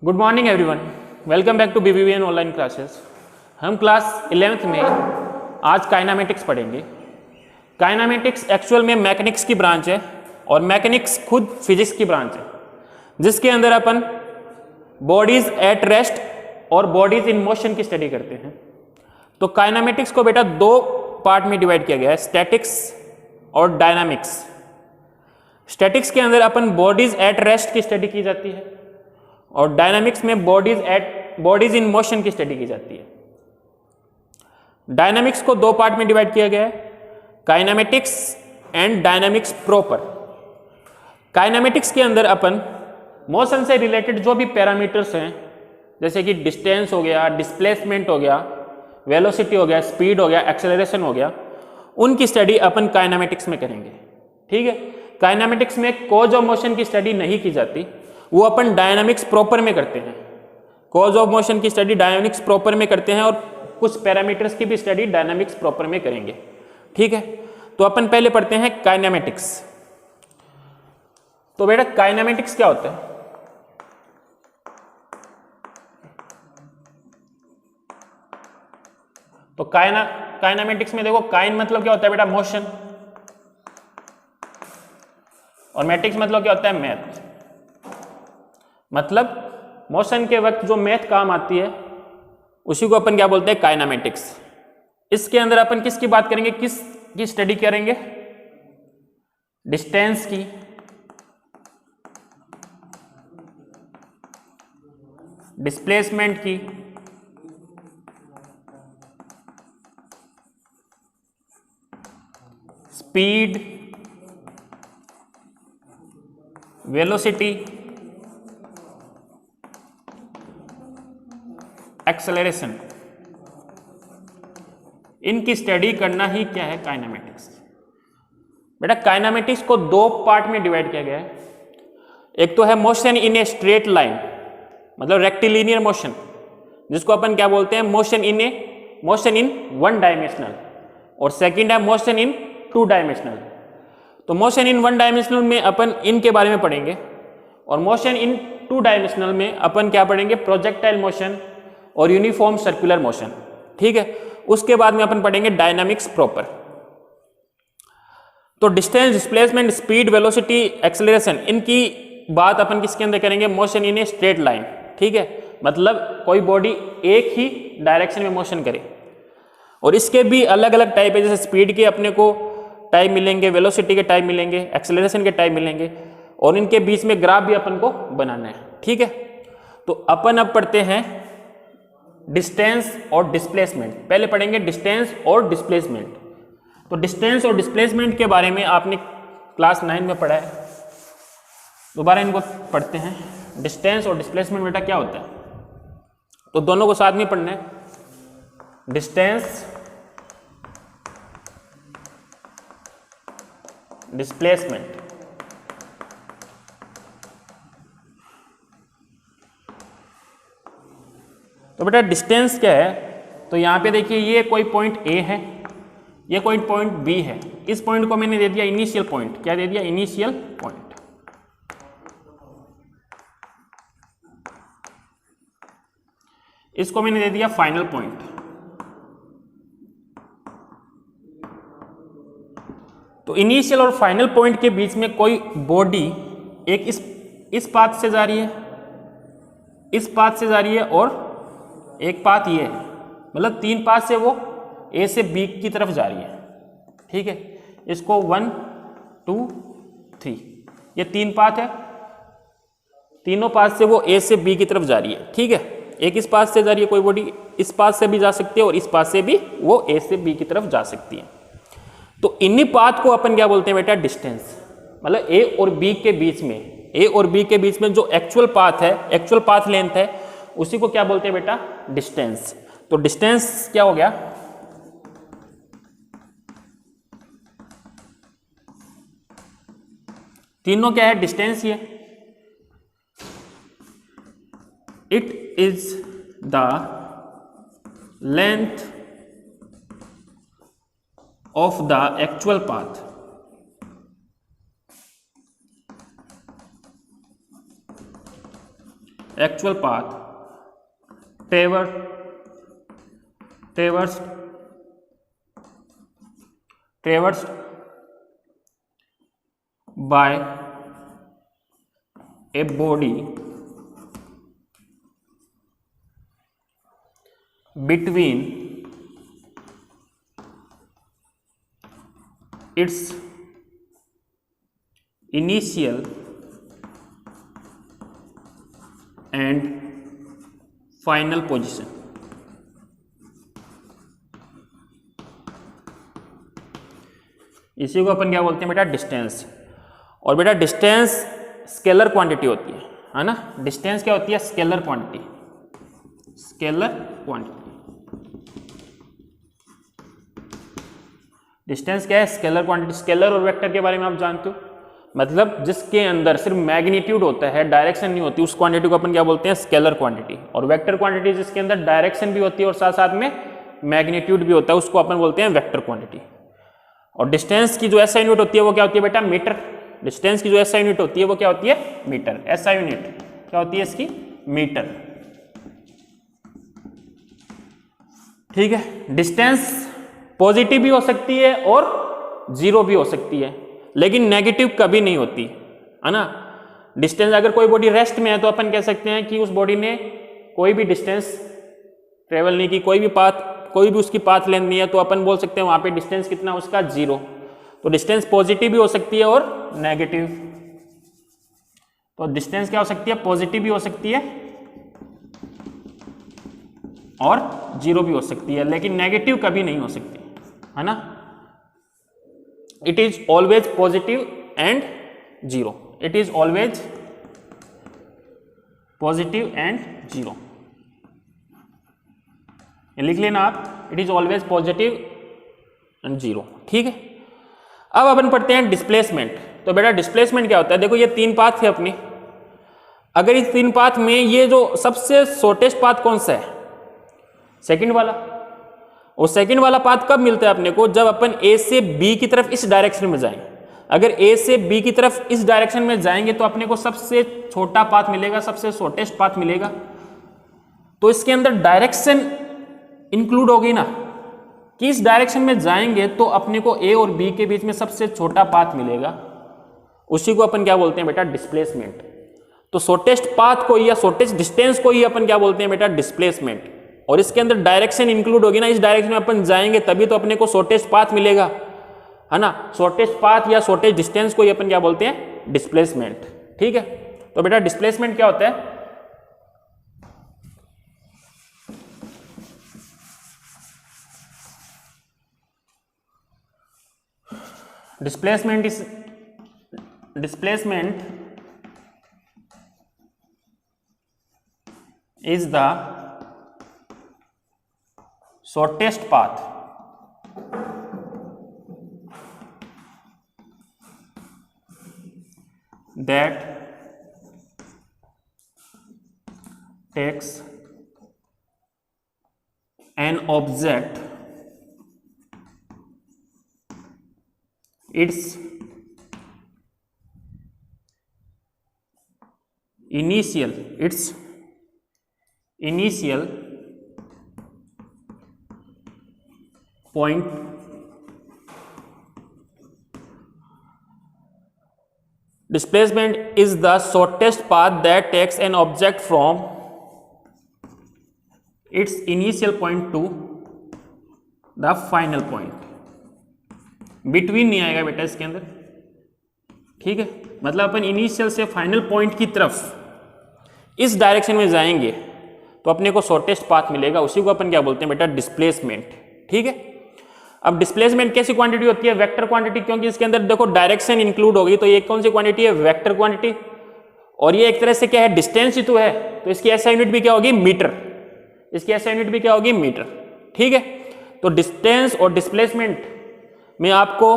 Good morning everyone, welcome back to BBVN online classes. हम class 11th में आज kinematics पढ़ेंगे। काइनामेटिक्स एक्चुअल में मैकेनिक्स की ब्रांच है और मैकेनिक्स खुद फिजिक्स की ब्रांच है, जिसके अंदर अपन बॉडीज एट रेस्ट और बॉडीज इन मोशन की स्टडी करते हैं। तो काइनामेटिक्स को बेटा दो पार्ट में डिवाइड किया गया है, स्टैटिक्स और डायनामिक्स। स्टैटिक्स के अंदर अपन बॉडीज एट रेस्ट की स्टडी की जाती है और डायनामिक्स में बॉडीज इन मोशन की स्टडी की जाती है। डायनामिक्स को दो पार्ट में डिवाइड किया गया है, kinematics and dynamics proper. Kinematics के अंदर अपन मोशन से रिलेटेड जो भी पैरामीटर्स हैं, जैसे कि डिस्टेंस हो गया, डिस्प्लेसमेंट हो गया, वेलोसिटी हो गया, स्पीड हो गया, एक्सेलरेशन हो गया, उनकी स्टडी अपन काइनेमेटिक्स में करेंगे। ठीक है, काइनेमेटिक्स में कॉज ऑफ मोशन की स्टडी नहीं की जाती, वो अपन डायनामिक्स प्रॉपर में करते हैं। कॉज ऑफ मोशन की स्टडी डायनामिक्स प्रॉपर में करते हैं और कुछ पैरामीटर्स की भी स्टडी डायनामिक्स प्रॉपर में करेंगे। ठीक है, तो अपन पहले पढ़ते हैं काइनेमेटिक्स। तो बेटा काइनेमेटिक्स क्या होता है? तो काइनेमेटिक्स में देखो, काइन मतलब क्या होता है बेटा? मोशन। और मैटिक्स मतलब क्या होता है? मैथ। मतलब मोशन के वक्त जो मैथ काम आती है उसी को अपन क्या बोलते हैं? काइनेमेटिक्स। इसके अंदर अपन किसकी बात करेंगे, किसकी स्टडी करेंगे? डिस्टेंस की, डिस्प्लेसमेंट की, स्पीड, वेलोसिटी, एक्सेलरेशन, इनकी स्टडी करना ही क्या है? काइनेमेटिक्स। बेटा काइनेमेटिक्स को दो पार्ट में डिवाइड किया गया है। एक तो है motion in a straight line, मतलब रेक्टिलिनियर मोशन, जिसको अपन क्या बोलते हैं? Motion in one dimensional. और सेकंड है मोशन इन टू डायमेंशनल। तो मोशन इन वन डायमेंशनल में अपन इनके बारे में पढ़ेंगे और मोशन इन टू डायमेंशनल में अपन क्या पढ़ेंगे? प्रोजेक्टाइल मोशन और यूनिफॉर्म सर्कुलर मोशन। ठीक है, उसके बाद में अपन पढ़ेंगे डायनामिक्स प्रॉपर। तो distance, displacement, speed, velocity, acceleration, इनकी बात अपन किसके अंदर करेंगे? Motion in a straight line. ठीक है, मतलब कोई बॉडी एक ही डायरेक्शन में मोशन करे। और इसके भी अलग अलग टाइप है, जैसे स्पीड के अपने को टाइप मिलेंगे, वेलोसिटी के टाइप मिलेंगे, एक्सेलरेशन के टाइप मिलेंगे, और इनके बीच में ग्राफ भी अपन को बनाना है। ठीक है, तो अपन अब पढ़ते हैं डिस्टेंस और डिस्प्लेसमेंट। पहले पढ़ेंगे डिस्टेंस और डिस्प्लेसमेंट। तो डिस्टेंस और डिस्प्लेसमेंट के बारे में आपने क्लास 9 में पढ़ा है, दोबारा इनको पढ़ते हैं। डिस्टेंस और डिस्प्लेसमेंट बेटा क्या होता है? तो दोनों को साथ में पढ़ना है। Distance, displacement. तो बेटा डिस्टेंस क्या है? तो यहां पे देखिए, ये कोई पॉइंट A है, ये कोई पॉइंट B है। इस पॉइंट को मैंने दे दिया इनिशियल पॉइंट। क्या दे दिया? Initial point. इसको मैंने दे दिया फाइनल पॉइंट। तो इनिशियल और फाइनल पॉइंट के बीच में कोई बॉडी एक इस पाथ से जा रही है, इस पाथ से जा रही है, और एक पाथ ये है, मतलब तीन पाथ से वो A से B की तरफ जा रही है। ठीक है, इसको 1 2 3, ये तीन पाथ है। तीनों पाथ से वो A से B की तरफ जा रही है। ठीक है, एक इस पाथ से जा रही है कोई बॉडी, इस पाथ से भी जा सकती है और इस पाथ से भी वो A से B की तरफ जा सकती है। तो इन्हीं पाथ को अपन क्या बोलते हैं बेटा? डिस्टेंस। मतलब A और B के बीच में, A और B के बीच में जो एक्चुअल पाथ है, एक्चुअल पाथ लेंथ है, उसी को क्या बोलते हैं बेटा? डिस्टेंस। तो डिस्टेंस क्या हो गया? तीनों क्या है? डिस्टेंस। ये it is the length of the actual path actual path traversed by a body between its initial and final position। इसी को अपन क्या बोलते हैं बेटा, डिस्टेंस। और बेटा डिस्टेंस स्केलर क्वांटिटी होती है ना। डिस्टेंस क्या होती है, स्केलर क्वांटिटी। डिस्टेंस क्या है, स्केलर क्वांटिटी। स्केलर और वेक्टर के बारे में आप जानते हो, मतलब जिसके अंदर सिर्फ मैग्नीट्यूड होता है, डायरेक्शन नहीं होती, उस क्वांटिटी को अपन क्या बोलते हैं, स्केलर क्वांटिटी। और वेक्टर क्वांटिटी जिसके अंदर डायरेक्शन भी होती है और साथ साथ में मैग्नीट्यूड भी होता है, उसको अपन बोलते हैं वेक्टर क्वांटिटी। और डिस्टेंस की जो एसआई यूनिट होती है वो क्या होती है बेटा, मीटर। डिस्टेंस की जो एसआई यूनिट होती है वो क्या होती है, मीटर। एसआई यूनिट क्या होती है इसकी, मीटर। ठीक है। डिस्टेंस पॉजिटिव भी हो सकती है और जीरो भी हो सकती है, लेकिन नेगेटिव कभी नहीं होती, है ना। डिस्टेंस, अगर कोई बॉडी रेस्ट में है तो अपन कह सकते हैं कि उस बॉडी ने कोई भी डिस्टेंस ट्रेवल नहीं की, कोई भी उसकी पाथ लेंथ नहीं है, तो अपन बोल सकते हैं वहां पे डिस्टेंस कितना उसका, जीरो। तो डिस्टेंस पॉजिटिव भी हो सकती है और नेगेटिव। तो डिस्टेंस क्या हो सकती है, पॉजिटिव भी हो सकती है और जीरो भी हो सकती है, लेकिन नेगेटिव कभी नहीं हो सकती, है ना। It is always positive and zero. It is always positive and zero. लिख लेना आप, it is always positive and zero. ठीक है। अब अपन पढ़ते हैं डिस्प्लेसमेंट। तो बेटा डिस्प्लेसमेंट क्या होता है, देखो ये तीन पाथ है अपनी। अगर इस तीन पाथ में ये जो सबसे शॉर्टेस्ट पाथ कौन सा है, सेकंड वाला। और सेकंड वाला पाथ कब मिलता है अपने को, जब अपन ए से बी की तरफ इस डायरेक्शन में जाएं। अगर ए से बी की तरफ इस डायरेक्शन में जाएंगे तो अपने को सबसे छोटा पाथ मिलेगा, सबसे शॉर्टेस्ट पाथ मिलेगा। तो इसके अंदर डायरेक्शन इंक्लूड होगी ना, कि इस डायरेक्शन में जाएंगे तो अपने को ए और बी के बीच में सबसे छोटा पाथ मिलेगा। उसी को अपन क्या बोलते हैं बेटा, डिस्प्लेसमेंट। तो शॉर्टेस्ट पाथ को या शॉर्टेस्ट डिस्टेंस को ही अपन क्या बोलते हैं बेटा, डिस्प्लेसमेंट। और इसके अंदर डायरेक्शन इंक्लूड होगी ना, इस डायरेक्शन में अपन जाएंगे तभी तो अपने को शॉर्टेस्ट पाथ मिलेगा, है ना। शॉर्टेस्ट पाथ या शॉर्टेस्ट डिस्टेंस को ही अपन क्या बोलते हैं, डिस्प्लेसमेंट। ठीक है। तो बेटा डिस्प्लेसमेंट क्या होता है, displacement is the shortest path that takes an object its initial point displacement is the shortest path that takes an object from its initial point to the final point। Between नहीं आएगा बेटा इसके अंदर। ठीक है। मतलब अपन इनिशियल से final point की तरफ इस डायरेक्शन में जाएंगे तो अपने को शॉर्टेस्ट पाथ मिलेगा, उसी को अपन क्या बोलते हैं बेटा, डिस्प्लेसमेंट। ठीक है। अब डिस्प्लेसमेंट कैसी क्वांटिटी होती है, वेक्टर क्वांटिटी, क्योंकि इसके अंदर देखो डायरेक्शन इंक्लूड होगी। तो ये कौन सी क्वांटिटी है, वेक्टर क्वांटिटी। और ये एक तरह से क्या है, डिस्टेंस ही तो है, तो इसकी एसआई यूनिट भी क्या होगी, मीटर। इसकी एसआई यूनिट भी क्या होगी, मीटर। ठीक है। तो डिस्टेंस और डिस्प्लेसमेंट में आपको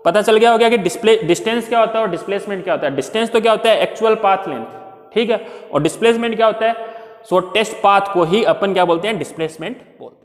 पता चल गया होगा कि डिस्टेंस क्या होता है और डिस्प्लेसमेंट क्या होता है। डिस्टेंस तो क्या होता है, एक्चुअल पाथ लेंथ। ठीक है। और डिस्प्लेसमेंट क्या होता है, शॉर्टेस्ट पाथ को ही अपन क्या बोलते हैं, डिस्प्लेसमेंट बोलते हैं।